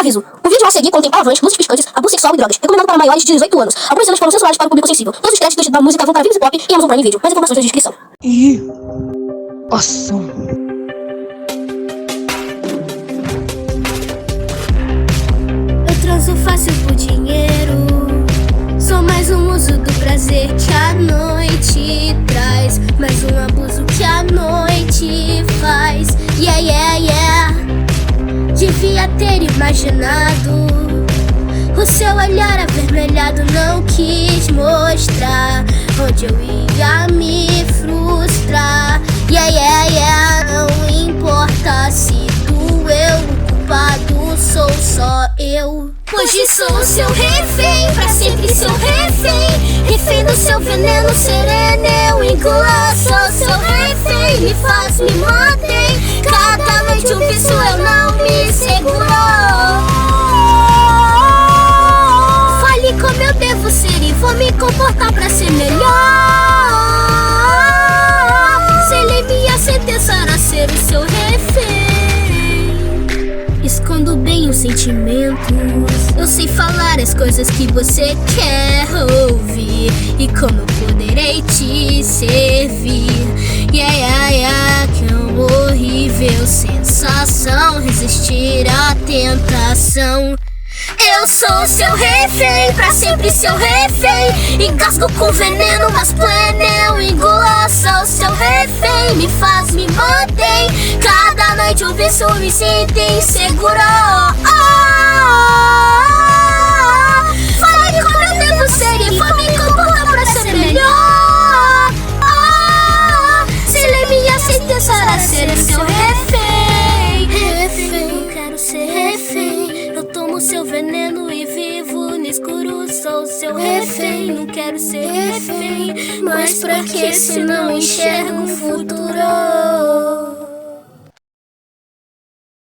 Aviso: o vídeo a seguir contém palavrões, luzes piscantes, abuso sexual e drogas. Recomendado para maiores de 18 anos. Algumas cenas foram censuradas para o público sensível. Todos os créditos da música vão para Vimeo Pop e Amazon Prime Video. Mais informações na descrição. Awesome. Eu transo fácil por dinheiro. Sou mais um uso do prazer que a noite traz. Mais um abuso que a noite faz. Yeah, yeah, yeah. Devia ter imaginado. O seu olhar avermelhado não quis mostrar onde eu ia me frustrar. Yeah, yeah, yeah. Não importa se doeu, o culpado sou só eu. Hoje sou seu refém, pra sempre seu refém. Refém do seu veneno, sereno eu engula. Sou seu refém, me faz, me mantém. Cada noite um vício eu não me seguro. Fale como eu devo ser e vou me comportar pra ser melhor. Selei minha sentença a ser o seu refém. Escondo bem os sentimentos. Eu sei falar as coisas que você quer ouvir e como poderei te servir. Yeah, yeah, yeah. Que é uma horrível sensação resistir à tentação. Eu sou seu refém, pra sempre seu refém. Engasgo com veneno, mas pleno eu engulo. Sou seu refém, me faz, me mantém. Cada noite um vício me sinto inseguro. Fale como eu devo ser e vou me comportar pra ser melhor. Selei minha sentença a ser seu refém. Refém, não quero ser refém. Eu tomo seu veneno e vivo no escuro. Sou seu refém, não quero ser refém. Mas pra que se não enxergo um futuro?